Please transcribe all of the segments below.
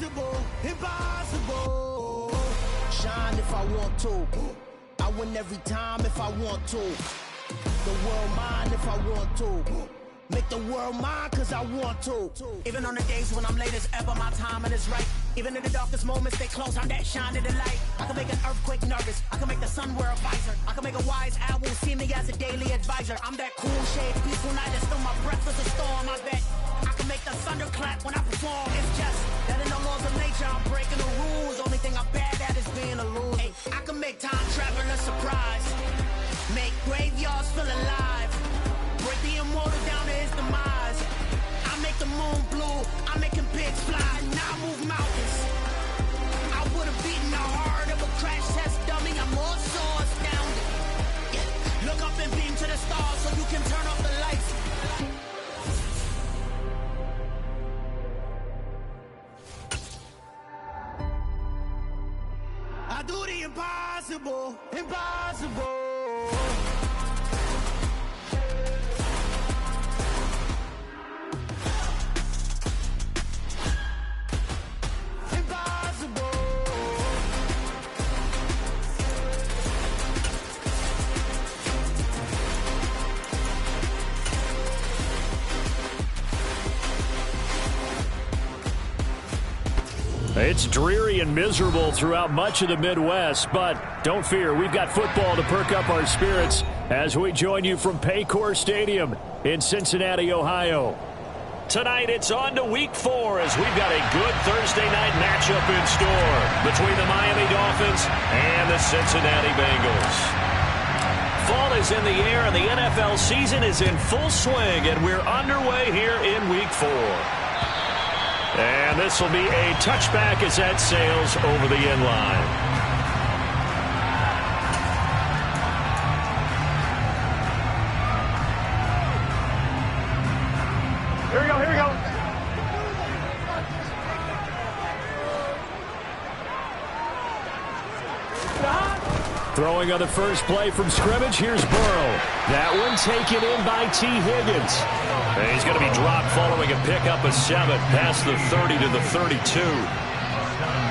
impossible, impossible. Shine if I want to. I win every time if I want to. The world mine if I want to. Make the world mine cause I want to. Even on the days when I'm late as ever, my timing is right. Even in the darkest moments, they close, I'm that shining the light. I can make an earthquake nervous. I can make the sun wear a visor. I can make a wise owl see me as a daily advisor. I'm that cool shade, peaceful night, and still my breath is a storm. I bet I can make the thunder clap when I perform. It's just that in the laws of nature, I'm breaking the rules. Only thing I'm bad at is being a loser. Hey, I can make time travel a surprise. Make graveyards feel alive. Break the immortal down to his demise. I make the moon blue. I'm making pigs fly. Now I move mountains. I would have beaten the heart of a crash test dummy. I'm more so astounded. Yeah. Look up and beam to the stars so you can turn off the lights. I do the impossible, impossible. It's dreary and miserable throughout much of the Midwest, but don't fear, we've got football to perk up our spirits as we join you from Paycor Stadium in Cincinnati, Ohio. Tonight it's on to Week 4 as we've got a good Thursday night matchup in store between the Miami Dolphins and the Cincinnati Bengals. Fall is in the air and the NFL season is in full swing, and we're underway here in Week 4. And this will be a touchback as that sails over the end line. Here we go, here we go. Throwing on the first play from scrimmage, here's Burrow. That one taken in by T. Higgins. And he's going to be dropped following a pickup of 7 past the 30 to the 32.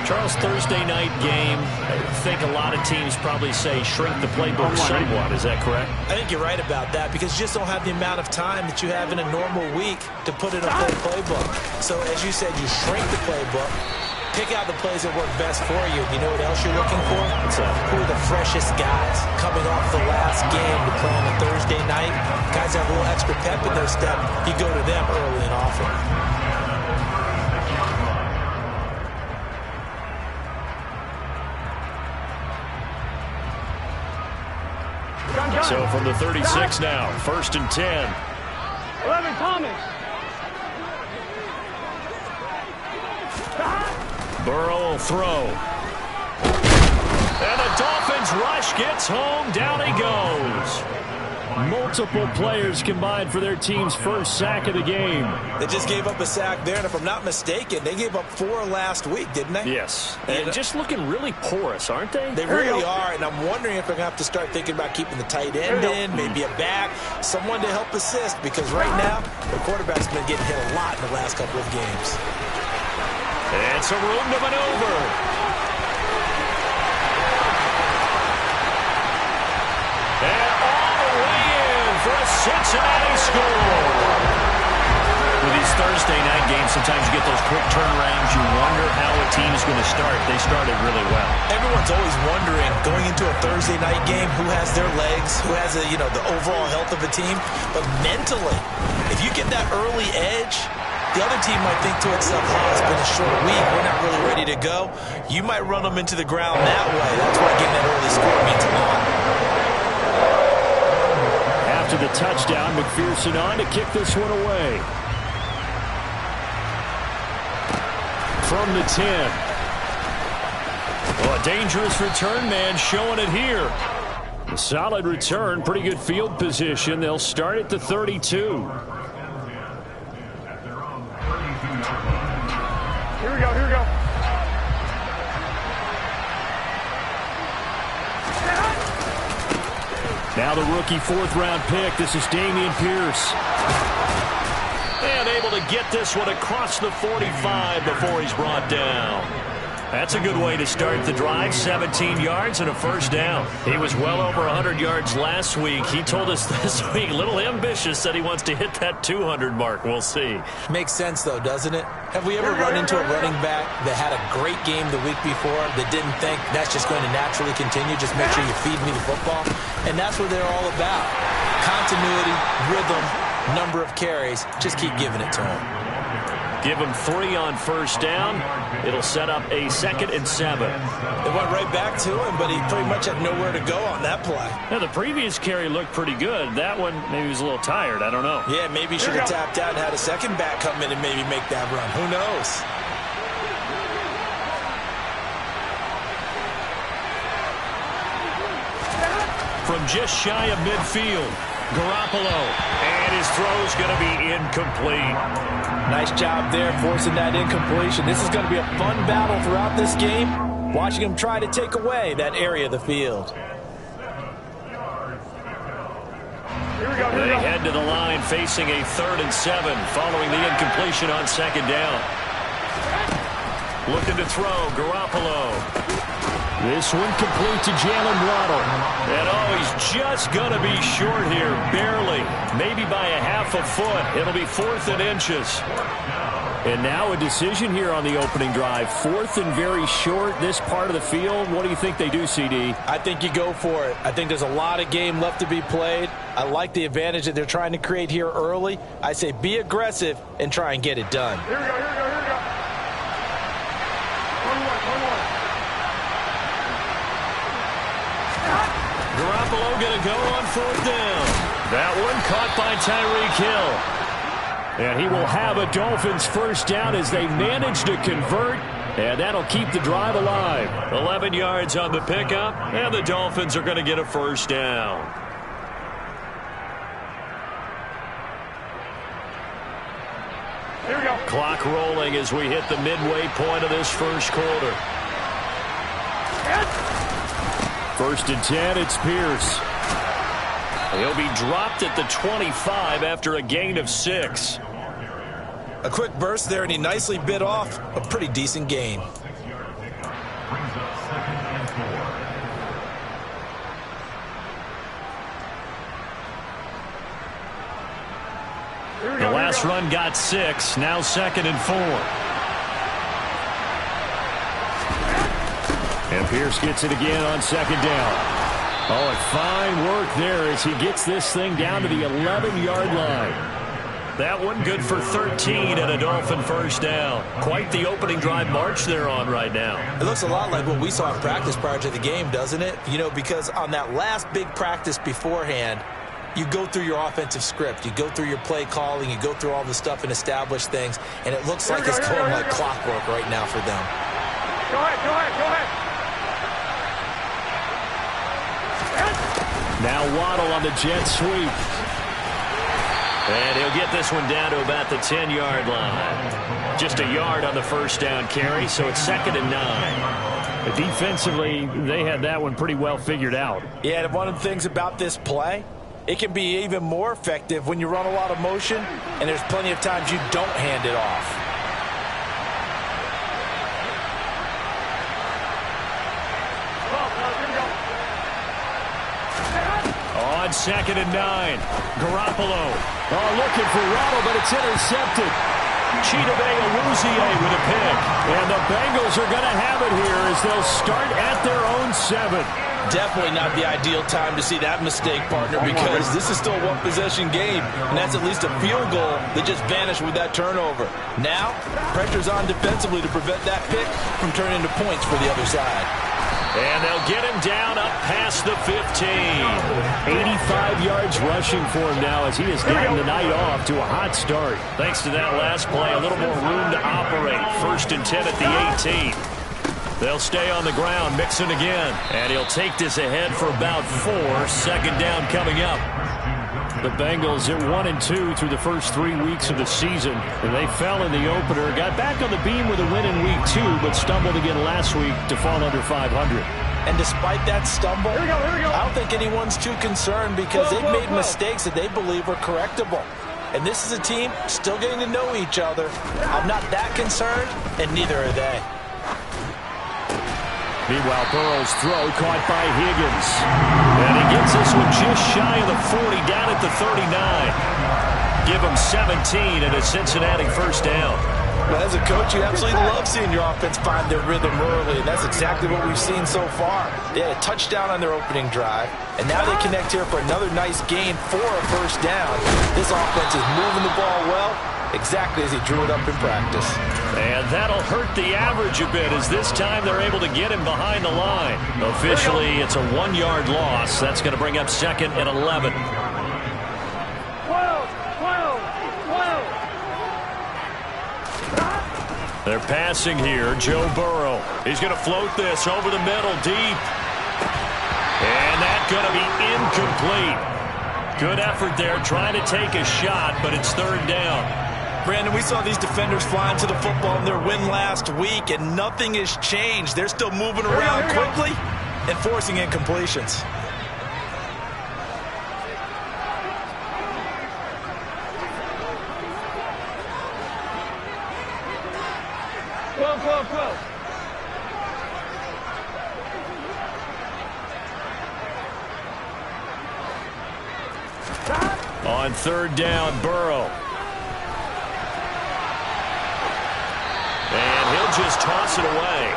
Charles, Thursday night game, I think a lot of teams probably say shrink the playbook somewhat. Is that correct? I think you're right about that because you just don't have the amount of time that you have in a normal week to put in a full playbook. So as you said, you shrink the playbook. Pick out the plays that work best for you. You know what else you're looking for? Who are the freshest guys coming off the last game to play on a Thursday night? Guys have a little extra pep in their step. You go to them early and often. So from the 36 now, 1st and 10. 11, Thomas. Burrow will throw. And the Dolphins rush gets home. Down he goes. Multiple players combined for their team's first sack of the game. They just gave up a sack there, and if I'm not mistaken, they gave up 4 last week, didn't they? Yes. And just looking really porous, aren't they? They really are, and I'm wondering if they're going to have to start thinking about keeping the tight end in, maybe a back, someone to help assist, because right now, the quarterback's been getting hit a lot in the last couple of games. And some room to maneuver. And all the way in for a Cincinnati score. With these Thursday night games, sometimes you get those quick turnarounds. You wonder how a team is going to start. They started really well. Everyone's always wondering, going into a Thursday night game, who has their legs, who has the overall health of a team. But mentally, if you get that early edge, the other team might think to itself, oh, it's been a short week, we're not really ready to go. You might run them into the ground that way. That's why getting that early score means a lot. After the touchdown, McPherson on to kick this one away. From the 10. Oh, a dangerous return man showing it here. A solid return, pretty good field position. They'll start at the 32. Here we go, here we go. Now the rookie 4th-round pick. This is Dameon Pierce. And able to to get this one across the 45 before he's brought down. That's a good way to start the drive. 17 yards and a first down. He was well over 100 yards last week. He told us this week, a little ambitious, said he wants to hit that 200 mark. We'll see. Makes sense, though, doesn't it? Have we ever run into a running back that had a great game the week before that didn't think that's just going to naturally continue? Just make sure you feed me the football. And that's what they're all about. Continuity, rhythm, number of carries. Just keep giving it to him. Give him 3 on first down. It'll set up a 2nd and 7. It went right back to him, but he pretty much had nowhere to go on that play. Now, the previous carry looked pretty good. That one, maybe he was a little tired. I don't know. Yeah, maybe he should have tapped out and had a second back come in and maybe make that run. Who knows? From just shy of midfield, Garoppolo. And his throw's going to be incomplete. Nice job there forcing that incompletion. This is going to be a fun battle throughout this game. Watching him try to take away that area of the field. They head to the line facing a 3rd and 7 following the incompletion on 2nd down. Looking to throw, Garoppolo. This one complete to Jalen Waddle. And he's just going to be short here, barely. Maybe by a half a foot. It'll be 4th and inches. And now a decision here on the opening drive. 4th and very short, this part of the field. What do you think they do, CD? I think you go for it. I think there's a lot of game left to be played. I like the advantage that they're trying to create here early. I say be aggressive and try and get it done. Here we go, here we go, here we go. One more. Garoppolo going to go on 4th down. That one caught by Tyreek Hill. And he will have a Dolphins first down as they manage to convert. And that'll keep the drive alive. 11 yards on the pickup. And the Dolphins are going to get a first down. Here we go. Clock rolling as we hit the midway point of this first quarter. 1st and 10, it's Pierce. He'll be dropped at the 25 after a gain of 6. A quick burst there, and he nicely bit off a pretty decent gain. The last run got 6, now 2nd and 4. And Pierce gets it again on 2nd down. And fine work there as he gets this thing down to the 11-yard line. That one good for 13 and a Dolphin first down. Quite the opening drive march they're on right now. It looks a lot like what we saw in practice prior to the game, doesn't it? You know, because on that last big practice beforehand, you go through your offensive script. You go through your play calling. You go through all the stuff and establish things. And it looks like it's going like clockwork right now for them. Go ahead. Now Waddle on the jet sweep. And he'll get this one down to about the 10-yard line. Just a yard on the first down carry, so it's 2nd and 9. But defensively, they had that one pretty well figured out. Yeah, and one of the things about this play, it can be even more effective when you run a lot of motion, and there's plenty of times you don't hand it off. On 2nd and 9, Garoppolo. Looking for Waddle, but it's intercepted. Chidobe Awuzie with a pick. And the Bengals are going to have it here as they'll start at their own 7. Definitely not the ideal time to see that mistake, partner, because this is still a one-possession game, and that's at least a field goal that just vanished with that turnover. Now, pressure's on defensively to prevent that pick from turning into points for the other side. And they'll get him down up past the 15. 85 yards rushing for him now as he has gotten the night off to a hot start. Thanks to that last play, a little more room to operate. 1st and 10 at the 18. They'll stay on the ground, mixing again. And he'll take this ahead for about 4. 2nd down coming up. The Bengals at 1-2 through the first 3 weeks of the season. And they fell in the opener, got back on the beam with a win in week 2, but stumbled again last week to fall under 500. And despite that stumble, Here we go. I don't think anyone's too concerned because they've made mistakes that they believe are correctable. And this is a team still getting to know each other. I'm not that concerned, and neither are they. Meanwhile, Burrow's throw caught by Higgins. And he gets this one just shy of the 40, down at the 39. Give him 17 and a Cincinnati first down. Well, as a coach, you absolutely love seeing your offense find their rhythm early, and that's exactly what we've seen so far. They had a touchdown on their opening drive, and now they connect here for another nice gain for a first down. This offense is moving the ball well, exactly as he drew it up in practice. And that'll hurt the average a bit, as this time they're able to get him behind the line. Officially, it's a 1-yard loss. That's going to bring up 2nd and 11. 12. They're passing here. Joe Burrow. He's going to float this over the middle, deep. And that's going to be incomplete. Good effort there, trying to take a shot, but it's 3rd down. Brandon, we saw these defenders flying to the football in their win last week, and nothing has changed. They're still moving around quickly and forcing incompletions. On 3rd down, Burrow. And he'll just toss it away.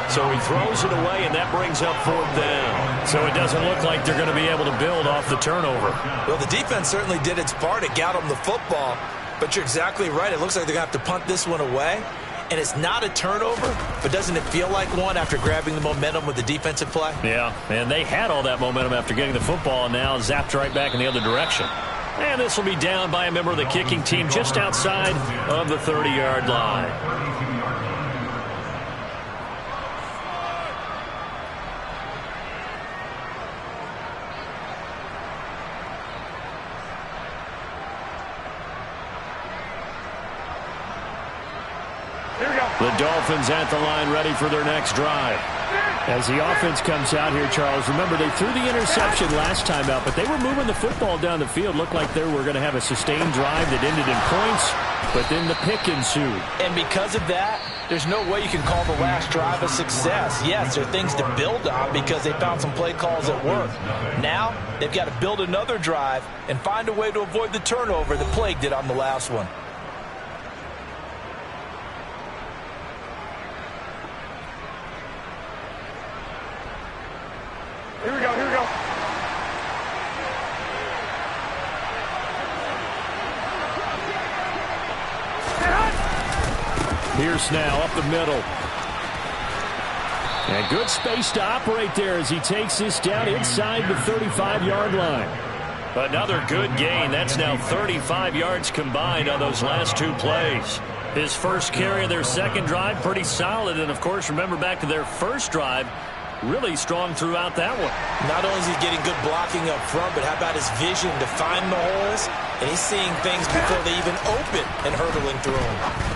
So he throws it away, and that brings up 4th down. So it doesn't look like they're going to be able to build off the turnover. Well, the defense certainly did its part to get them the football, but you're exactly right. It looks like they're going to have to punt this one away. And it's not a turnover, but doesn't it feel like one after grabbing the momentum with the defensive play? Yeah, and they had all that momentum after getting the football, and now zapped right back in the other direction. And this will be down by a member of the kicking team just outside of the 30-yard line. The Dolphins at the line, ready for their next drive. As the offense comes out here, Charles, remember they threw the interception last time out, but they were moving the football down the field. Looked like they were going to have a sustained drive that ended in points, but then the pick ensued. And because of that, there's no way you can call the last drive a success. Yes, there are things to build on because they found some play calls that work. Now, they've got to build another drive and find a way to avoid the turnover that plagued it on the last one. Here we go. Pierce now up the middle. And good space to operate there as he takes this down inside the 35-yard line. Another good gain. That's now 35 yards combined on those last 2 plays. His first carry of their second drive, pretty solid. And, of course, remember back to their first drive, really strong throughout that one. Not only is he getting good blocking up front, but how about his vision to find the holes? And he's seeing things before they even open and hurdling through them.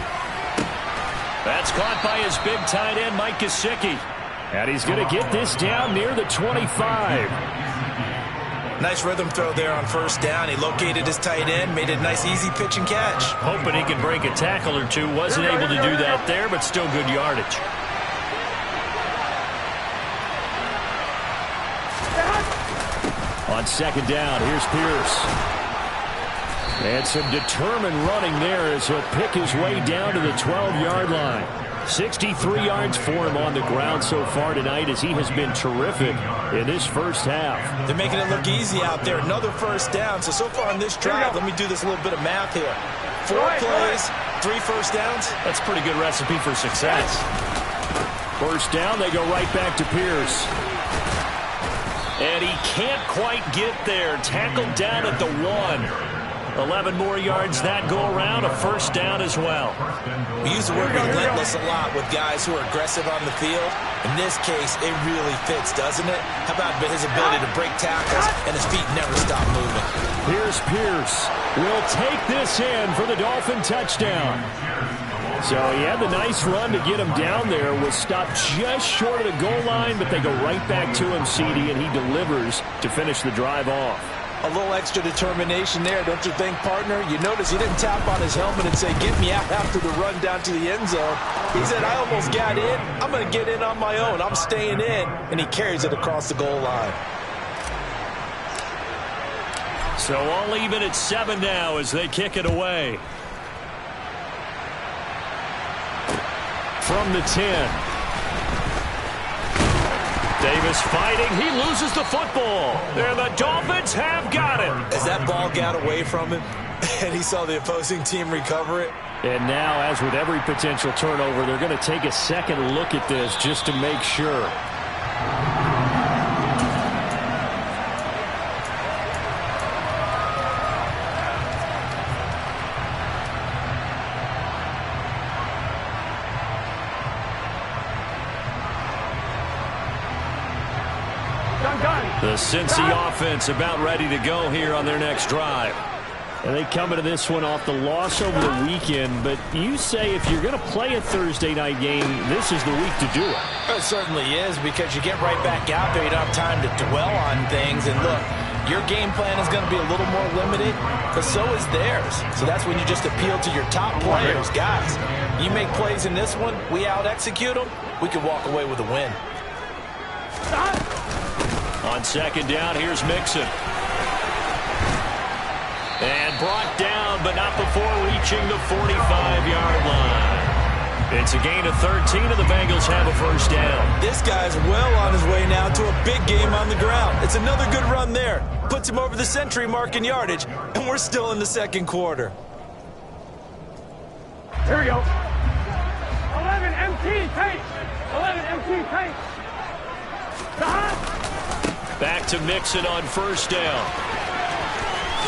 That's caught by his big tight end, Mike Gesicki. And he's going to get this down near the 25. Nice rhythm throw there on first down. He located his tight end, made a nice easy pitch and catch. Hoping he can break a tackle or two. Wasn't able to do that there, but still good yardage. On second down, here's Pierce. And some determined running there as he'll pick his way down to the 12-yard line. 63 yards for him on the ground so far tonight as he has been terrific in this first half. They're making it look easy out there. Another first down. So far in this drive, let me do this little bit of math here. 4 plays, 3 first downs. That's a pretty good recipe for success. First down, they go right back to Pierce. And he can't quite get there. Tackled down at the 1. 11 more yards that go around, a first down as well. We use the word relentless a lot with guys who are aggressive on the field. In this case, it really fits, doesn't it? How about his ability to break tackles and his feet never stop moving? Here's Pierce. Will take this in for the Dolphin touchdown. So he had the nice run to get him down there. Was stopped just short of the goal line, but they go right back to him, CD, and he delivers to finish the drive off. A little extra determination there, don't you think, partner? You notice he didn't tap on his helmet and say, get me out after the run down to the end zone. He said, I almost got in. I'm going to get in on my own. I'm staying in. And he carries it across the goal line. So all even at 7 now as they kick it away. From the 10. Davis fighting. He loses the football. And the Dolphins have got him. As that ball got away from him and he saw the opposing team recover it. And now, as with every potential turnover, they're going to take a second look at this just to make sure. The Cincy offense about ready to go here on their next drive. And they come into this one off the loss over the weekend. But you say if you're going to play a Thursday night game, this is the week to do it. It certainly is, because you get right back out there. You don't have time to dwell on things. And look, your game plan is going to be a little more limited, but so is theirs. So that's when you just appeal to your top players. Guys, you make plays in this one, we out-execute them, we can walk away with a win. On second down, here's Mixon. And brought down, but not before reaching the 45-yard line. It's a gain of 13, and the Bengals have a first down. This guy's well on his way now to a big game on the ground. It's another good run there. Puts him over the century mark in yardage, and we're still in the second quarter. Here we go. 11 MT pace. 11 MT pace. Back to Mixon on first down.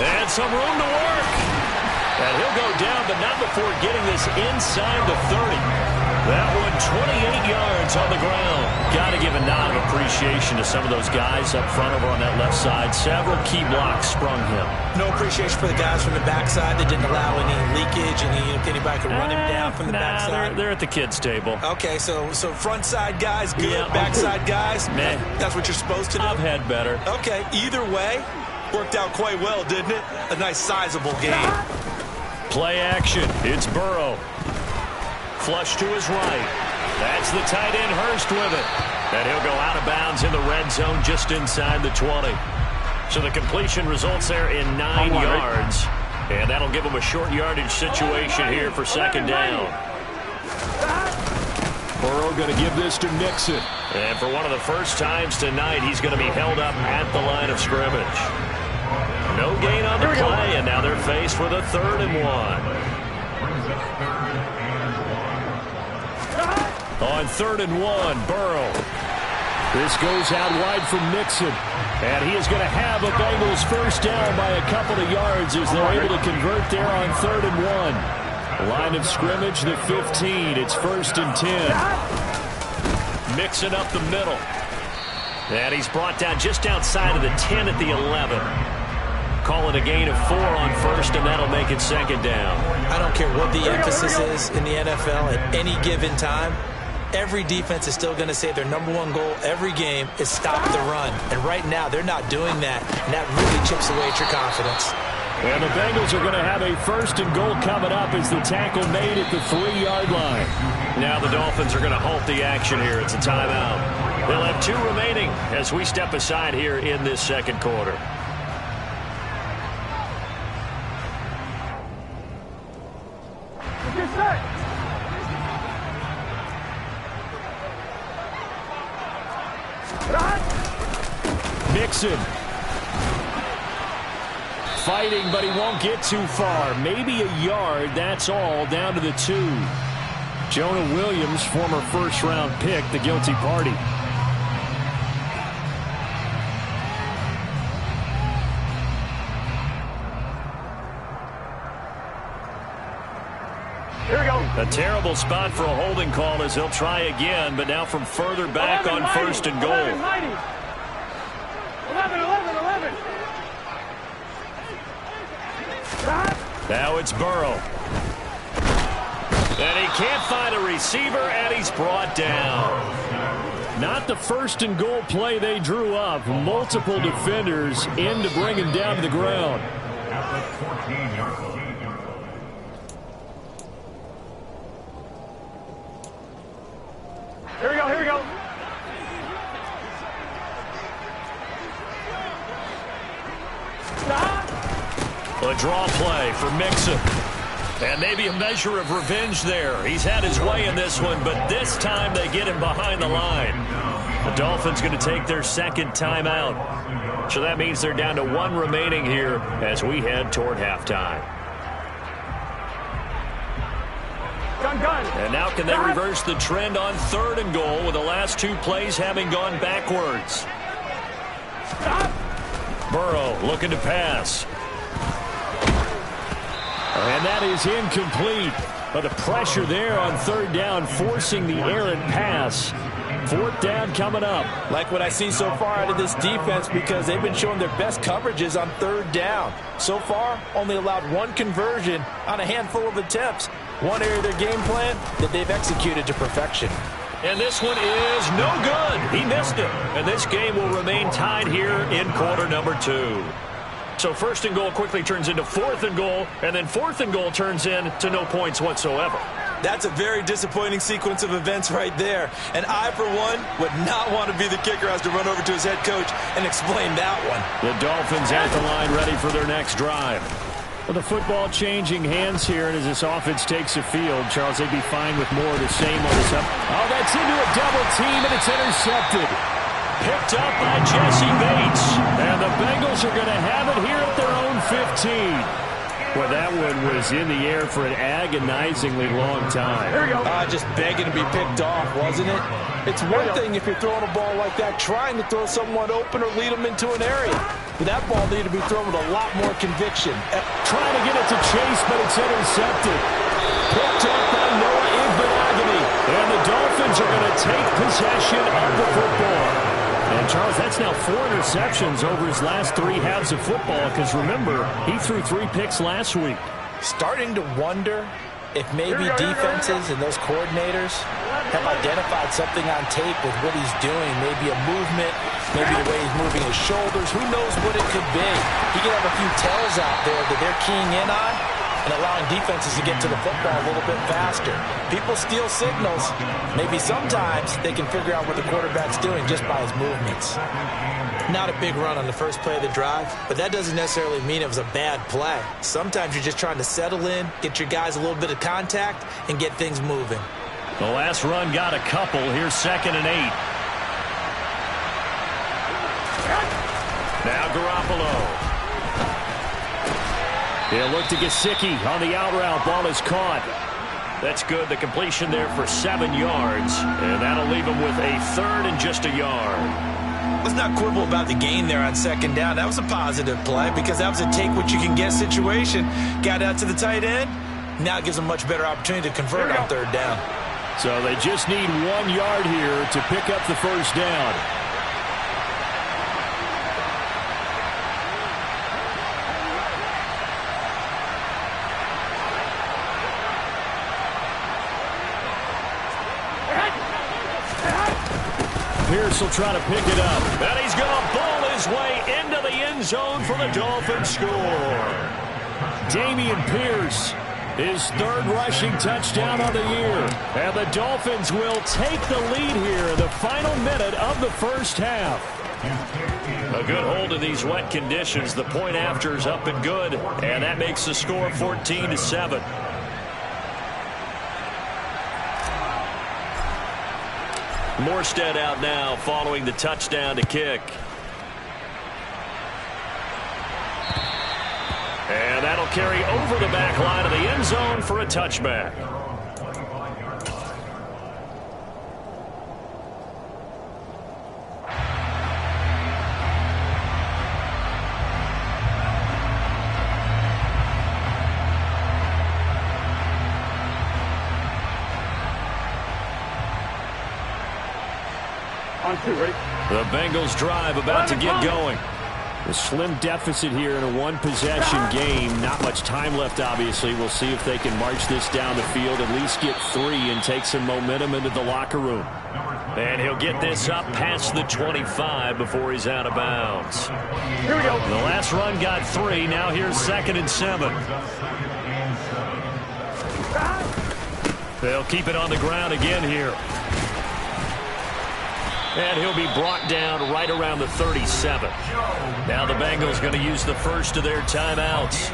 And some room to work. And he'll go down, but not before getting this inside the 30. That one 28 yards on the ground. Got to give a nod of appreciation to some of those guys up front over on that left side. Several key blocks sprung him. No appreciation for the guys from the backside that didn't allow any leakage, and anybody could run him down from the backside. They're at the kids' table. Okay, so front side guys good, yeah, backside guys, man, that's what you're supposed to do? I've had better. Okay, either way, worked out quite well, didn't it? A nice sizable game. Play action. It's Burrow. Flush to his right. That's the tight end Hurst with it. And he'll go out of bounds in the red zone just inside the 20. So the completion results there in 9 yards. And that'll give him a short yardage situation here for second down. Burrow going to give this to Mixon. And for one of the first times tonight, he's going to be held up at the line of scrimmage. No gain on the play, and now they're faced with a 3rd and 1. On 3rd and 1, Burrow. This goes out wide from Mixon. And he is going to have a Bengals first down by a couple of yards as they're able to convert there on 3rd and 1. Line of scrimmage, the 15. It's 1st and 10. Mixon up the middle. And he's brought down just outside of the 10 at the 11. Call it a gain of 4 on 1st, and that'll make it 2nd down. I don't care what the emphasis is in the NFL at any given time. Every defense is still going to say their #1 goal every game is stop the run. And right now, they're not doing that, and that really chips away at your confidence. And the Bengals are going to have a 1st and goal coming up as the tackle made at the 3-yard line. Now the Dolphins are going to halt the action here. It's a timeout. They'll have 2 remaining as we step aside here in this second quarter. Get set. Mixon. Fighting, but he won't get too far. Maybe a yard, that's all, down to the 2. Jonah Williams, former first-round pick, the guilty party. Here we go. A terrible spot for a holding call as they'll try again, but now from further back 11, on 1st and goal. 11. Now it's Burrow. And he can't find a receiver, and he's brought down. Not the first and goal play they drew up. Multiple defenders in to bring him down to the ground. Here we go, here we go. A draw play for Mixon. And maybe a measure of revenge there. He's had his way in this one, but this time they get him behind the line. The Dolphins going to take their second timeout. So that means they're down to one remaining here as we head toward halftime. Gun. And now can they reverse the trend on 3rd and goal with the last 2 plays having gone backwards? Burrow looking to pass. And that is incomplete. But the pressure there on 3rd down, forcing the errant pass. 4th down coming up. Like what I see so far out of this defense, because they've been showing their best coverages on 3rd down. So far, only allowed 1 conversion on a handful of attempts. One area of their game plan that they've executed to perfection. And this one is no good. He missed it. And this game will remain tied here in quarter number 2. So 1st and goal quickly turns into 4th and goal, and then 4th and goal turns into no points whatsoever. That's a very disappointing sequence of events right there. And I, for one, would not want to be the kicker who has to run over to his head coach and explain that one. The Dolphins at the line ready for their next drive. Well, the football changing hands here, and as this offense takes the field, Charles, they'd be fine with more of the same on this up. Oh, that's into a double team, and it's intercepted. Picked up by Jesse Bates. And the Bengals are going to have it here at their own 15. Well, that one was in the air for an agonizingly long time. Here we go. Just begging to be picked off, wasn't it? It's one thing if you're throwing a ball like that, trying to throw someone open or lead them into an area. But that ball needed to be thrown with a lot more conviction. Trying to get it to Chase, but it's intercepted. Picked up by Noah Igbenogany. And the Dolphins are going to take possession of the football. And, Charles, that's now 4 interceptions over his last 3 halves of football, because, remember, he threw 3 picks last week. Starting to wonder if maybe defenses and those coordinators have identified something on tape with what he's doing, maybe a movement, maybe the way he's moving his shoulders. Who knows what it could be? He could have a few tells out there that they're keying in on and allowing defenses to get to the football a little bit faster. People steal signals. Maybe sometimes they can figure out what the quarterback's doing just by his movements. Not a big run on the first play of the drive, but that doesn't necessarily mean it was a bad play. Sometimes you're just trying to settle in, get your guys a little bit of contact, and get things moving. The last run got a couple. Here's 2nd and 8. Now Garoppolo. He'll look to Gesicki on the out route. Ball is caught. That's good. The completion there for 7 yards. And that'll leave him with a 3rd and just a yard. Let's not quibble about the gain there on 2nd down. That was a positive play because that was a take-what-you-can-get situation. Got out to the tight end. Now it gives them a much better opportunity to convert on 3rd down. So they just need 1 yard here to pick up the first down. Pierce will try to pick it up. And he's going to ball his way into the end zone for the Dolphins score. Dameon Pierce, his 3rd rushing touchdown of the year. And the Dolphins will take the lead here in the final minute of the first half. A good hold in these wet conditions. The point after is up and good. And that makes the score 14-7. Morstead out now following the touchdown to kick. And that'll carry over the back line of the end zone for a touchback. On 2, ready? The Bengals drive about to get going. A slim deficit here in a one-possession game. Not much time left, obviously. We'll see if they can march this down the field, at least get 3 and take some momentum into the locker room. And he'll get this up past the 25 before he's out of bounds. Here we go. The last run got 3. Now here's 2nd and 7. They'll keep it on the ground again here. And he'll be brought down right around the 37. Now the Bengals going to use the first of their timeouts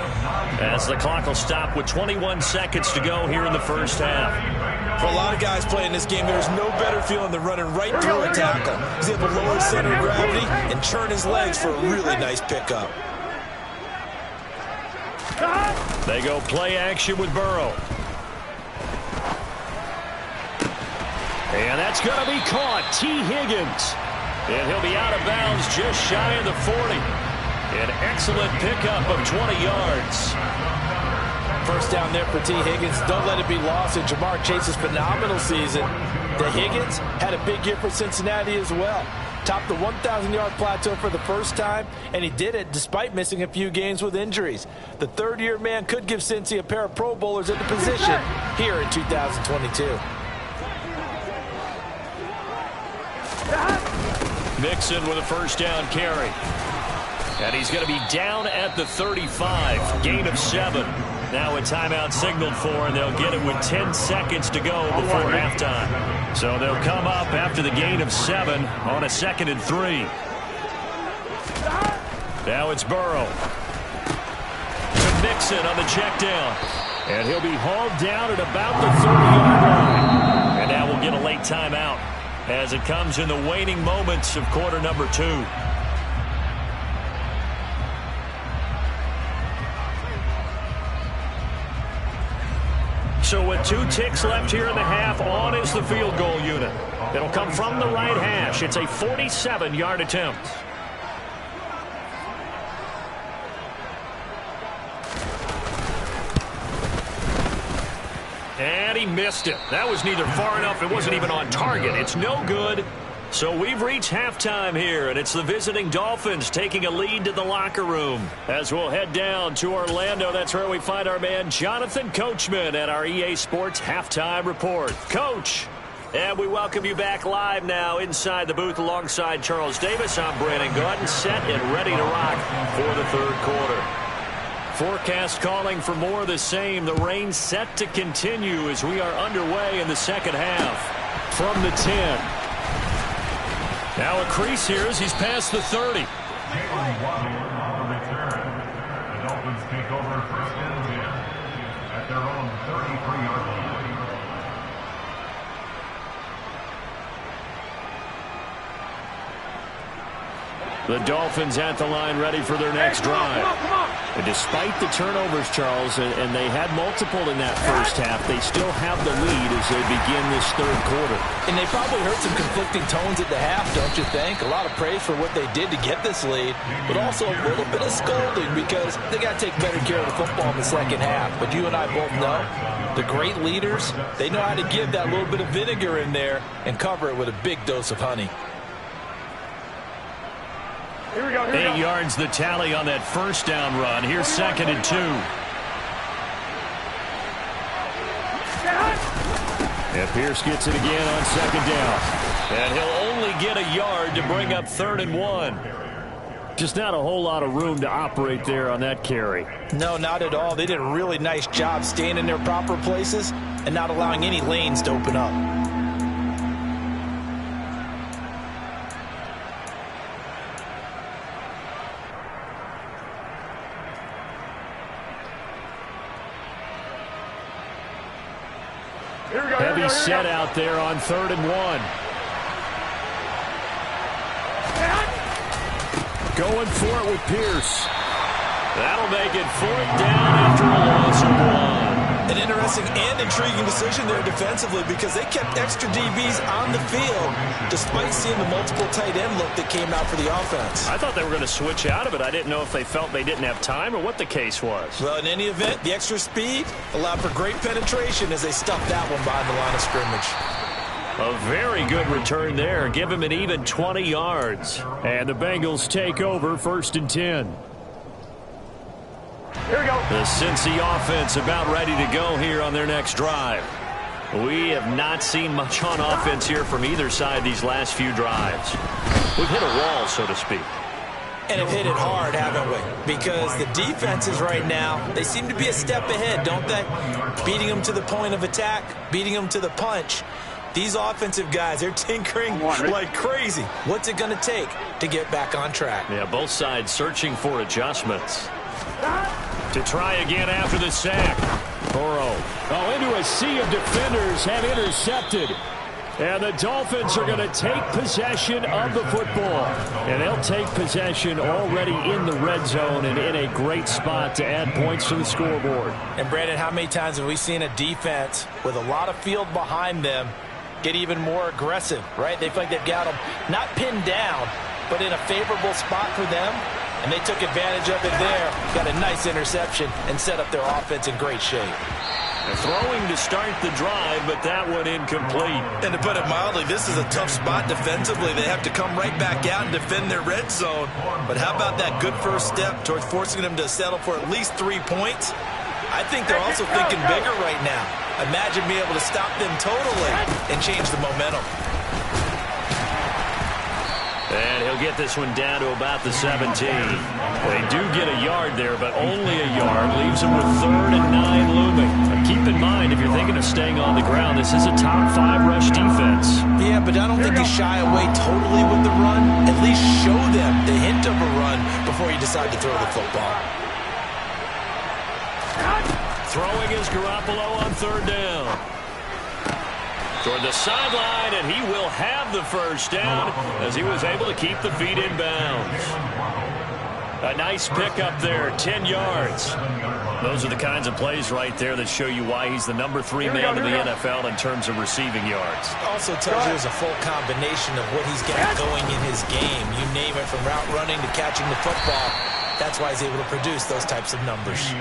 as the clock will stop with 21 seconds to go here in the first half. For a lot of guys playing this game, there's no better feeling than running right through a tackle. He's able to lower his center of gravity and turn his legs for a really nice pickup. They go play action with Burrow. And that's going to be caught. T. Higgins. And he'll be out of bounds just shy of the 40. An excellent pickup of 20 yards. First down there for T. Higgins. Don't let it be lost in Jamar Chase's phenomenal season. The Higgins had a big year for Cincinnati as well. Topped the 1,000-yard plateau for the first time, and he did it despite missing a few games with injuries. The third-year man could give Cincy a pair of Pro Bowlers at the position here in 2022. Mixon with a first down carry. And he's going to be down at the 35. Gain of 7. Now a timeout signaled for, and they'll get it with 10 seconds to go before halftime. So they'll come up after the gain of 7 on a 2nd and 3. Now it's Burrow. To Mixon on the check down. And he'll be hauled down at about the 30-yard line. And now we'll get a late timeout as it comes in the waning moments of quarter number 2. So with 2 ticks left here in the half, on is the field goal unit. It'll come from the right hash. It's a 47-yard attempt. And he missed it. That was neither far enough. It wasn't even on target. It's no good. So we've reached halftime here, and it's the visiting Dolphins taking a lead to the locker room. As we'll head down to Orlando, that's where we find our man Jonathan Coachman at our EA Sports Halftime Report. Coach, and we welcome you back live now inside the booth alongside Charles Davis. I'm Brandon Gordon, set and ready to rock for the third quarter. Forecast calling for more of the same. The rain set to continue as we are underway in the second half. From the 10. Now a crease here as he's past the 30. The Dolphins take over first and 10 at their own 33-yard line. The Dolphins at the line ready for their next drive. And despite the turnovers, Charles, and they had multiple in that first half, they still have the lead as they begin this third quarter. And they probably heard some conflicting tones at the half, don't you think? A lot of praise for what they did to get this lead, but also a little bit of scolding because they got to take better care of the football in the second half. But you and I both know the great leaders, they know how to give that little bit of vinegar in there and cover it with a big dose of honey. Here we go. 8 yards the tally on that first down run. Here's 2nd and 2. And Pierce gets it again on 2nd down. And he'll only get a yard to bring up 3rd and 1. Just not a whole lot of room to operate there on that carry. No, not at all. They did a really nice job staying in their proper places and not allowing any lanes to open up. Heavy set out there on 3rd and 1. Going for it with Pierce. That'll make it 4th down after a loss of 1. An interesting and intriguing decision there defensively because they kept extra DBs on the field despite seeing the multiple tight end look that came out for the offense. I thought they were going to switch out of it. I didn't know if they felt they didn't have time or what the case was. Well, in any event, the extra speed allowed for great penetration as they stuffed that one behind the line of scrimmage. A very good return there. Give him an even 20 yards. And the Bengals take over 1st and 10. Here we go. The Cincy offense about ready to go here on their next drive. We have not seen much on offense here from either side these last few drives. We've hit a wall, so to speak. And have hit it hard, haven't we? Because the defenses right now, they seem to be a step ahead, don't they? Beating them to the point of attack, beating them to the punch. These offensive guys, they're tinkering like crazy. What's it going to take to get back on track? Yeah, both sides searching for adjustments. To try again after the sack. Burrow. Oh, into a sea of defenders have intercepted. And the Dolphins are going to take possession of the football. And they'll take possession already in the red zone and in a great spot to add points to the scoreboard. And, Brandon, how many times have we seen a defense with a lot of field behind them get even more aggressive, right? They feel like they've got them not pinned down, but in a favorable spot for them. And they took advantage of it there. Got a nice interception and set up their offense in great shape. Throwing to start the drive, but that one incomplete. And to put it mildly, this is a tough spot defensively. They have to come right back out and defend their red zone. But how about that good first step towards forcing them to settle for at least 3 points? I think they're also thinking bigger right now. Imagine being able to stop them totally and change the momentum. And he'll get this one down to about the 17. They do get a yard there, but only a yard. Leaves them with 3rd and 9 looming. Now keep in mind, if you're thinking of staying on the ground, this is a top 5 rush defense. Yeah, but I don't think you shy away totally with the run. At least show them the hint of a run before you decide to throw the football. Throwing is Garoppolo on 3rd down. Toward the sideline, and he will have the first down as he was able to keep the feet in bounds. A nice pickup there, 10 yards. Those are the kinds of plays right there that show you why he's the number 3 man in the NFL in terms of receiving yards. Also tells you there's a full combination of what he's got going in his game. You name it, from route running to catching the football. That's why he's able to produce those types of numbers.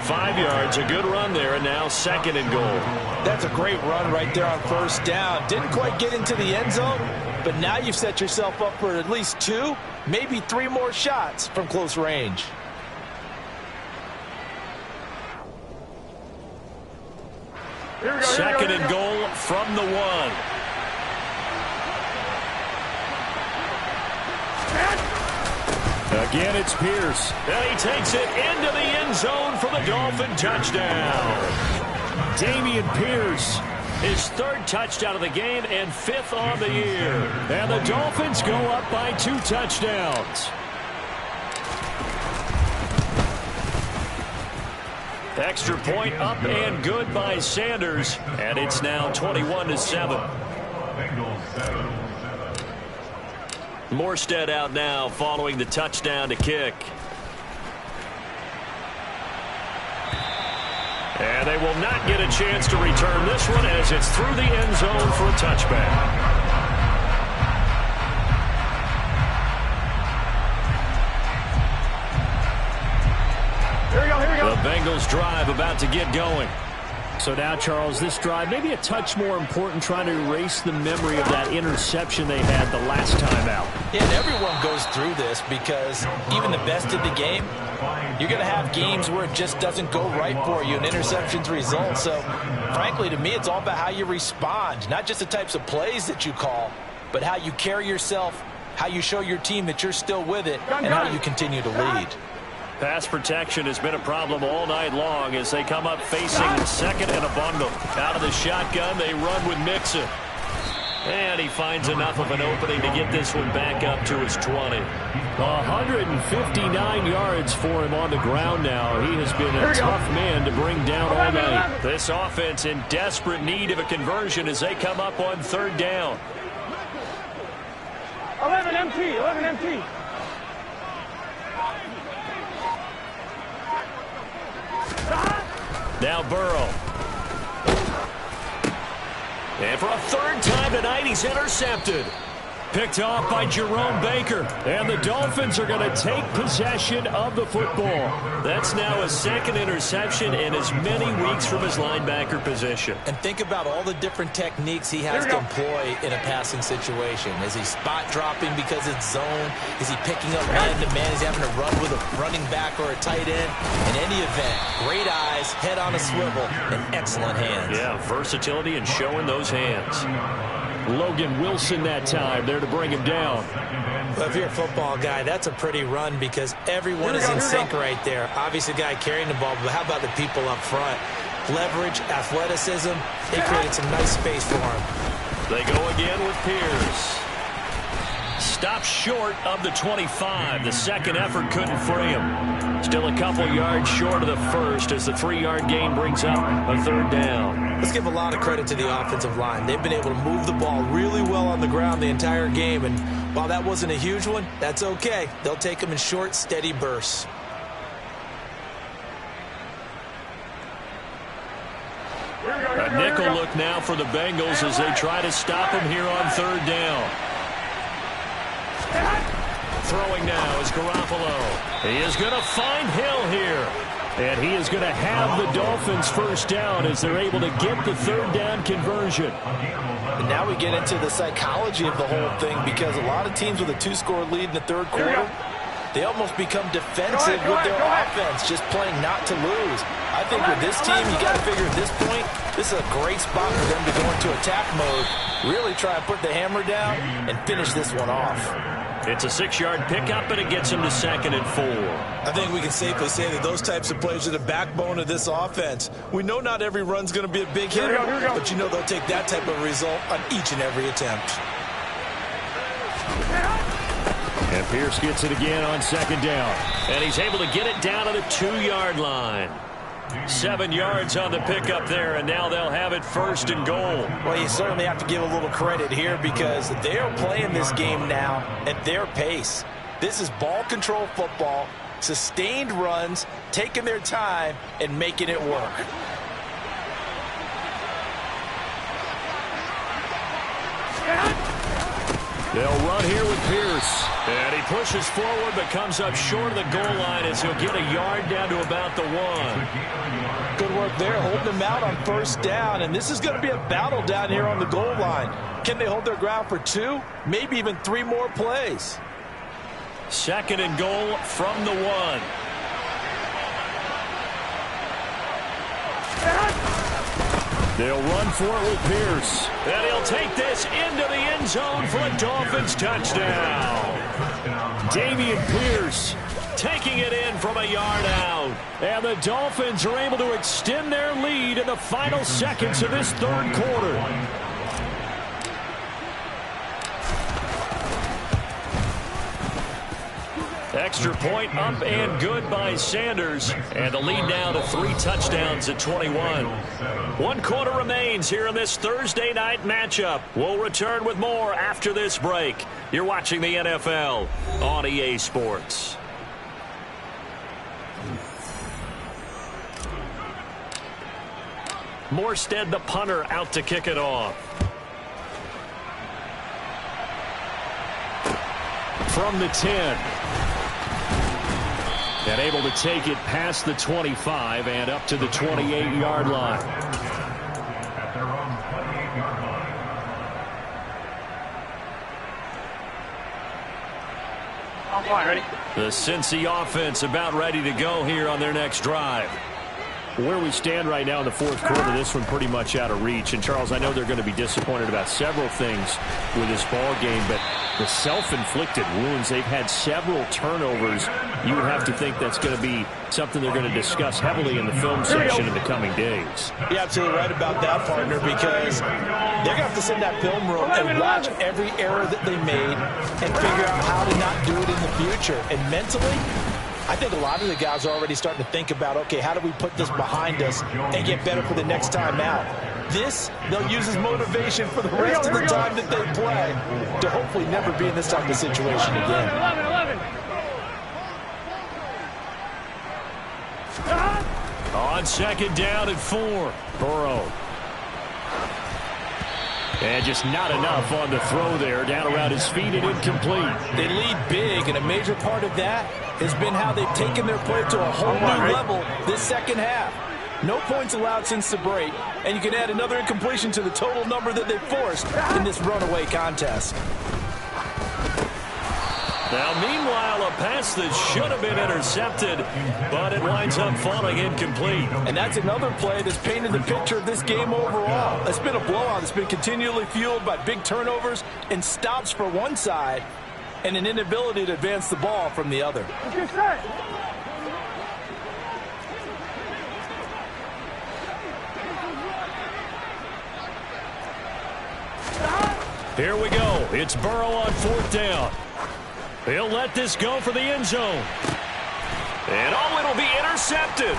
5 yards, a good run there, and now 2nd and goal. That's a great run right there on 1st down. Didn't quite get into the end zone, but now you've set yourself up for at least 2, maybe 3 more shots from close range. Here we go, 2nd and goal from the 1. Again, it's Pierce. And he takes it into the end zone for the Dolphin touchdown. Dameon Pierce, his 3rd touchdown of the game and 5th on the year. And the Dolphins go up by 2 touchdowns. Extra point up and good by Sanders. And it's now 21-7. Morstead out now following the touchdown to kick. And they will not get a chance to return this one as it's through the end zone for a touchback. Here we go, here we go. The Bengals drive about to get going. So now, Charles, this drive maybe a touch more important, trying to erase the memory of that interception they had the last time out. Yeah, and everyone goes through this because even the best in the game, you're going to have games where it just doesn't go right for you and interceptions result. So, frankly, to me, it's all about how you respond, not just the types of plays that you call, but how you carry yourself, how you show your team that you're still with it, and how you continue to lead. Pass protection has been a problem all night long as they come up facing 2nd and a bundle. Out of the shotgun, they run with Mixon. And he finds enough of an opening to get this one back up to his 20. 159 yards for him on the ground now. He has been a tough man to bring down all night. This offense in desperate need of a conversion as they come up on 3rd down. 11 MT, 11 MT. Now Burrow. And for a 3rd time tonight, he's intercepted. picked off by Jerome Baker. And the Dolphins are going to take possession of the football. That's now his second interception in as many weeks from his linebacker position. And think about all the different techniques he has to employ in a passing situation. Is he spot dropping because it's zone? Is he picking up man-to-man? Is he having to run with a running back or a tight end? In any event, great eyes, head on a swivel, and excellent hands. Yeah, versatility and showing those hands. Logan Wilson that time there to bring him down. Well, if you're a football guy, that's a pretty run because everyone is in sync right there. Obviously, the guy carrying the ball, but how about the people up front? Leverage, athleticism, they created some nice space for him. They go again with Pierce. Stopped short of the 25. The second effort couldn't free him. Still a couple yards short of the first as the 3-yard gain brings up a third down. Let's give a lot of credit to the offensive line. They've been able to move the ball really well on the ground the entire game, and while that wasn't a huge one, that's okay. They'll take them in short, steady bursts. A nickel look now for the Bengals as they try to stop him here on third down. Throwing now is Garoppolo. He is going to find Hill here. And he is going to have the Dolphins first down as they're able to get the third down conversion. And now we get into the psychology of the whole thing because a lot of teams with a 2-score lead in the third quarter, they almost become defensive with their offense, just playing not to lose. I think with this team, you got to figure at this point, this is a great spot for them to go into attack mode, really try and put the hammer down and finish this one off. It's a 6-yard pickup, and it gets him to 2nd and 4. I think we can safely say that those types of plays are the backbone of this offense. We know not every run's going to be a big hitter, but you know they'll take that type of result on each and every attempt. And Pierce gets it again on 2nd down. And he's able to get it down to the 2-yard line. 7 yards on the pickup there, and now they'll have it 1st and goal. Well, you certainly have to give a little credit here because they're playing this game now at their pace. This is ball control football, sustained runs, taking their time, and making it work. They'll run here with Pierce. And he pushes forward but comes up short of the goal line as he'll get a yard down to about the 1. Good work there, holding them out on 1st down. And this is going to be a battle down here on the goal line. Can they hold their ground for 2, maybe even 3 more plays? 2nd and goal from the 1. They'll run for it with Pierce. And he'll take this into the end zone for a Dolphins touchdown. Dameon Pierce taking it in from a yard out. And the Dolphins are able to extend their lead in the final seconds of this third quarter. Extra point up and good by Sanders. And the lead now to 3 touchdowns at 21. 1 quarter remains here in this Thursday night matchup. We'll return with more after this break. You're watching the NFL on EA Sports. Morstead, the punter, out to kick it off. From the 10. And able to take it past the 25 and up to the 28-yard line. At their own 28-yard line. I'm fine, ready? The Cincy offense about ready to go here on their next drive. Where we stand right now in the fourth quarter, this one pretty much out of reach. And, Charles, I know they're going to be disappointed about several things with this ball game, but the self-inflicted wounds, they've had several turnovers. You would have to think that's going to be something they're going to discuss heavily in the film section in the coming days. You're absolutely right about that, partner, because they're going to have to sit in that film room and watch every error that they made and figure out how to not do it in the future. And mentally, I think a lot of the guys are already starting to think about, okay, how do we put this behind us and get better for the next time out? This, they'll use as motivation for the rest of the time that they play to hopefully never be in this type of situation again. 11. On 2nd down and 4, Burrow. And just not enough on the throw there. Down around his feet and incomplete. They lead big, and a major part of that has been how they've taken their play to a whole new level this second half. No points allowed since the break, and you can add another incompletion to the total number that they forced in this runaway contest. Now, meanwhile, a pass that should have been intercepted, but it winds up falling incomplete. And that's another play that's painted the picture of this game overall. It's been a blowout that's been continually fueled by big turnovers and stops for one side and an inability to advance the ball from the other. Here we go. It's Burrow on 4th down. He'll let this go for the end zone. And it'll be intercepted.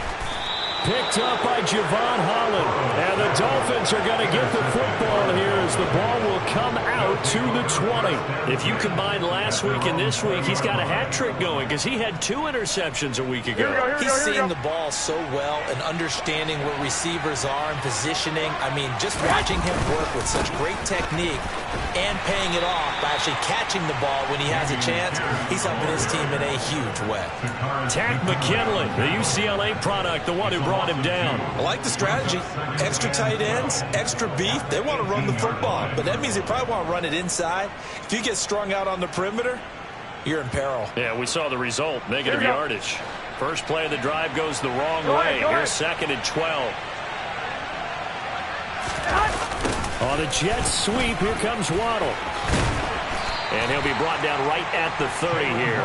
Picked up by Javon Holland. And the Dolphins are going to get the football here as the ball will come out to the 20. If you combine last week and this week, he's got a hat trick going because he had 2 interceptions a week ago. He's seeing the ball so well and understanding where receivers are and positioning. I mean, just watching him work with such great technique and paying it off by actually catching the ball when he has a chance, he's helping his team in a huge way. Takk McKinley, the UCLA product, the one who brought him down. I like the strategy. Extra tight ends, extra beef. They want to run the football, but that means they probably want to run it inside. If you get strung out on the perimeter, you're in peril. Yeah, we saw the result, negative yardage. First play of the drive goes the wrong way. Here's 2nd and 12. On a jet sweep, here comes Waddle. And he'll be brought down right at the 30 here.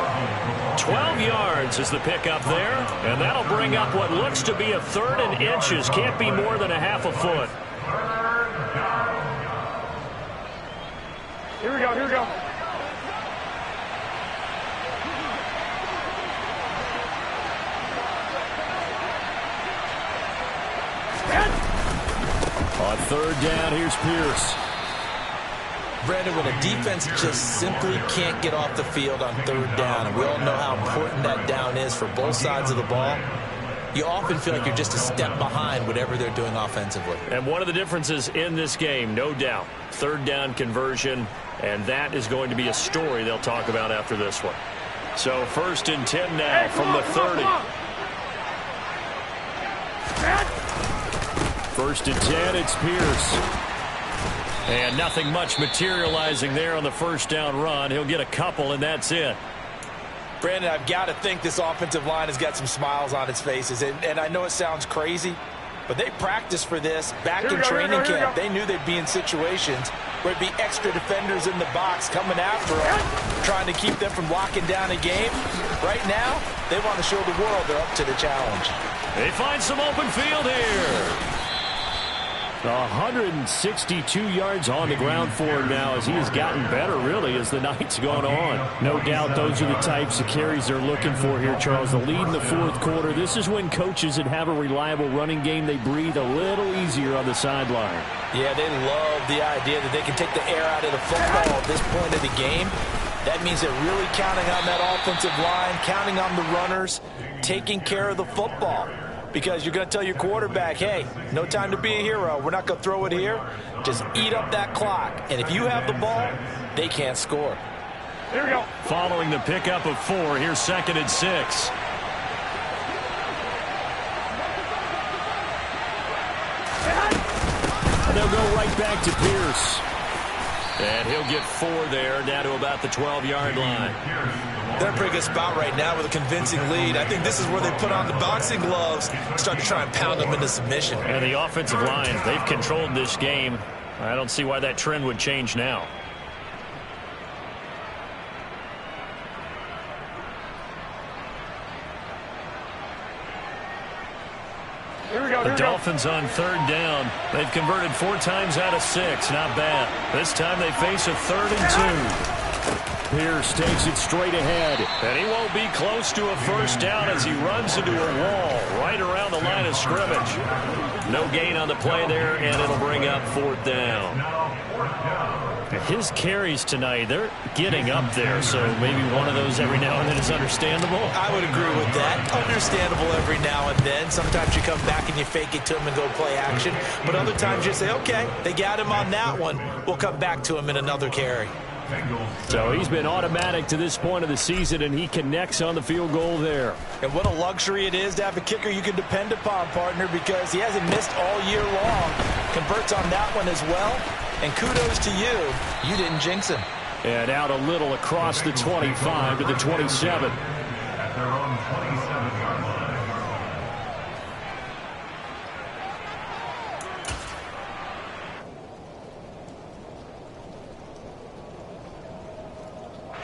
12 yards is the pickup there. And that'll bring up what looks to be a 3rd and inches. Can't be more than a half a foot. Here we go, here we go. On 3rd down, here's Pierce. Brandon, when a defense just simply can't get off the field on 3rd down, and we all know how important that down is for both sides of the ball, you often feel like you're just a step behind whatever they're doing offensively. And one of the differences in this game, no doubt, 3rd down conversion, and that is going to be a story they'll talk about after this one. So 1st and 10 now from the 30. 1st and 10, it's Pierce. And nothing much materializing there on the 1st down run. He'll get a couple, and that's it. Brandon, I've got to think this offensive line has got some smiles on its faces. And I know it sounds crazy, but they practiced for this back in training camp. They knew they'd be in situations where it'd be extra defenders in the box coming after them, trying to keep them from locking down a game. Right now, they want to show the world they're up to the challenge. They find some open field here. 162 yards on the ground for him now as he has gotten better, really, as the night's gone on. No doubt those are the types of carries they're looking for here, Charles. The lead in the 4th quarter. This is when coaches that have a reliable running game, they breathe a little easier on the sideline. Yeah, they love the idea that they can take the air out of the football at this point of the game. That means they're really counting on that offensive line, counting on the runners, taking care of the football. Because you're going to tell your quarterback, hey, no time to be a hero. We're not going to throw it here. Just eat up that clock. And if you have the ball, they can't score. Here we go. Following the pickup of 4, here's 2nd and 6. And they'll go right back to Pierce. And he'll get 4 there, down to about the 12-yard line. They're in a pretty good spot right now with a convincing lead. I think this is where they put on the boxing gloves, start to try and pound them into submission. And the offensive line, they've controlled this game. I don't see why that trend would change now. The Dolphins on 3rd down. They've converted 4 times out of 6. Not bad. This time they face a 3rd and 2. Pierce takes it straight ahead. And he won't be close to a 1st down as he runs into a wall right around the line of scrimmage. No gain on the play there, and it'll bring up 4th down. his carries tonight, they're getting up there, so maybe one of those every now and then is understandable. I would agree with that. Understandable every now and then. Sometimes you come back and you fake it to him and go play action. But other times you say, okay, they got him on that one. We'll come back to him in another carry. So he's been automatic to this point of the season, and he connects on the field goal there. And what a luxury it is to have a kicker you can depend upon, partner, because he hasn't missed all year long. Converts on that one as well. And kudos to you. You didn't jinx him. And out a little across the 25 to the 27. At their own 27-yard line.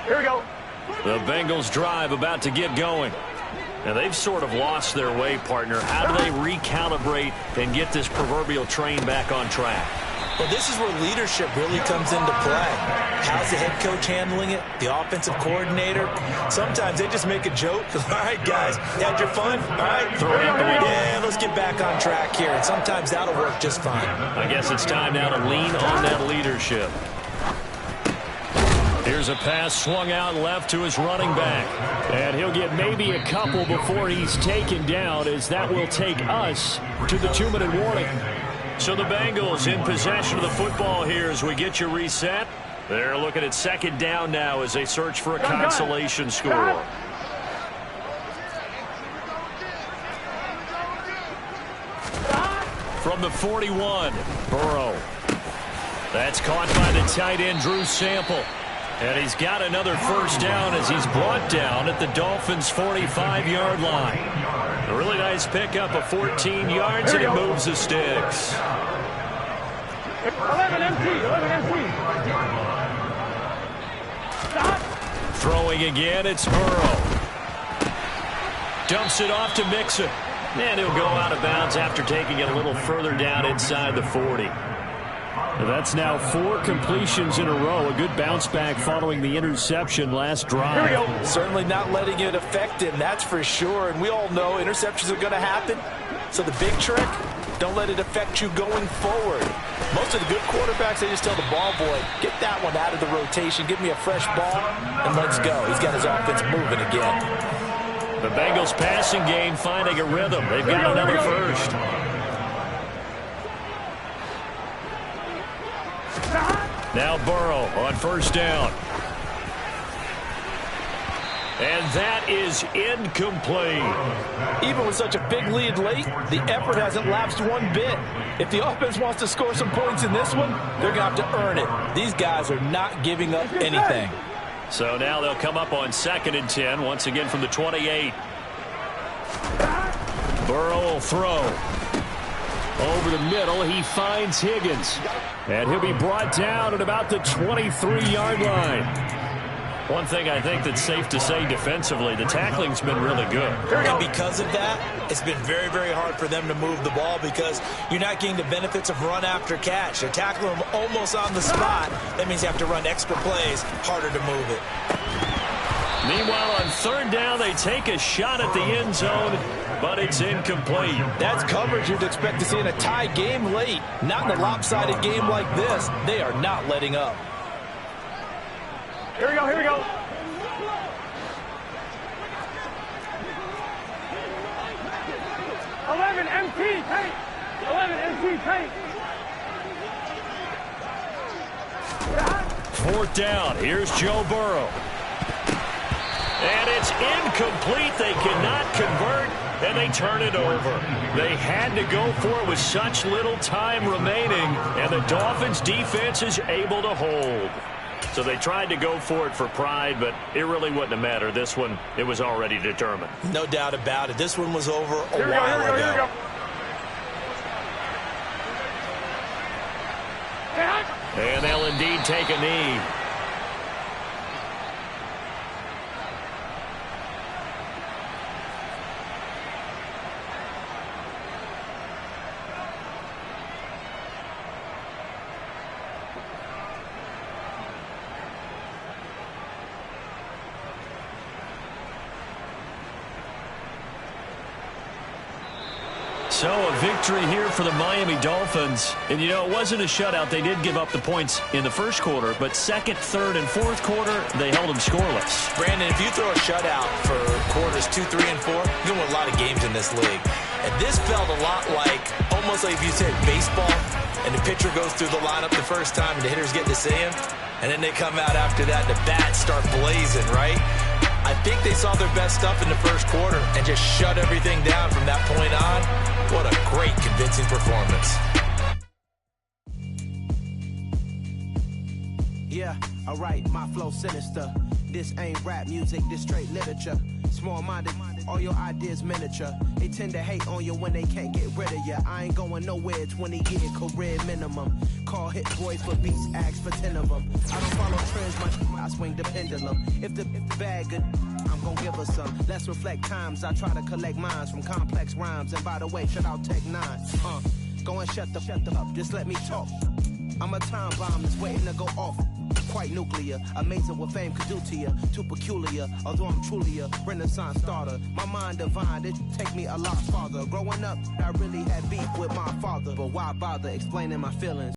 Here we go. The Bengals drive about to get going. Now, they've sort of lost their way, partner. How do they recalibrate and get this proverbial train back on track? Well, this is where leadership really comes into play. How's the head coach handling it? The offensive coordinator? Sometimes they just make a joke. All right, guys, had your fun? All right, throw it out the window. Yeah, let's get back on track here. And sometimes that'll work just fine. I guess it's time now to lean on that leadership. Here's a pass swung out left to his running back. And he'll get maybe a couple before he's taken down, as that will take us to the 2-minute warning. So the Bengals in possession of the football here as we get you reset. They're looking at second down now as they search for a consolation score. From the 41, Burrow. That's caught by the tight end, Drew Sample. And he's got another first down as he's brought down at the Dolphins' 45-yard line. A really nice pickup of 14 yards, and it moves the sticks. 11 MT, 11 MT. Stop. Throwing again, it's Burrow. Dumps it off to Mixon. And he'll go out of bounds after taking it a little further down inside the 40. That's now 4 completions in a row. A good bounce back following the interception last drive. Here we go. Certainly not letting it affect him, that's for sure. And we all know interceptions are going to happen. So the big trick, don't let it affect you going forward. Most of the good quarterbacks, they just tell the ball boy, get that one out of the rotation, give me a fresh ball, and let's go. He's got his offense moving again. The Bengals passing game finding a rhythm. They've got another first. Now Burrow on first down. And that is incomplete. Even with such a big lead late, the effort hasn't lapsed one bit. If the offense wants to score some points in this one, they're going to have to earn it. These guys are not giving up anything. So now they'll come up on 2nd and 10, once again from the 28. Burrow will throw. Over the middle, he finds Higgins. And he'll be brought down at about the 23-yard line. One thing I think that's safe to say defensively, the tackling's been really good. And because of that, it's been very, very hard for them to move the ball because you're not getting the benefits of run after catch. They're tackling them almost on the spot. That means you have to run extra plays, harder to move it. Meanwhile, on 3rd down, they take a shot at the end zone, but it's incomplete. That's coverage you'd expect to see in a tie game late. Not in a lopsided game like this. They are not letting up. Here we go, here we go. 11 MT, take. 11 MT, take. 4th down, here's Joe Burrow. And it's incomplete. They cannot convert, and they turn it over. They had to go for it with such little time remaining, and the Dolphins' defense is able to hold. So they tried to go for it for pride, but it really wouldn't have mattered. This one, it was already determined. No doubt about it. This one was over a Here we go, while here we go, here we ago. go. And they'll indeed take a knee. So a victory here for the Miami Dolphins. And, you know, it wasn't a shutout. They did give up the points in the first quarter, but second, third, and fourth quarter, they held them scoreless. Brandon, if you throw a shutout for quarters 2, 3, and 4, you win a lot of games in this league. And this felt a lot like, almost like if you said baseball, and the pitcher goes through the lineup the first time, and the hitters get to see him, and then they come out after that, and the bats start blazing, right? I think they saw their best stuff in the first quarter and just shut everything down from that point on. What a great, convincing performance. Yeah, alright, my flow sinister. This ain't rap music, this straight literature. Small-minded, all your ideas miniature. They tend to hate on you when they can't get rid of you. I ain't going nowhere, 20-year career minimum. Call hit boys for beats, ask for 10 of them. I don't follow trends, I swing the pendulum. If the bag good, I'm gonna give her some. Let's reflect times, I try to collect minds from complex rhymes. And by the way, shout out Tech 9. Go and shut the up, just let me talk. I'm a time bomb that's waiting to go off. Quite nuclear, amazing what fame could do to you. Too peculiar, although I'm truly a renaissance starter. My mind divine, it take me a lot farther. Growing up, I really had beef with my father. But why bother explaining my feelings?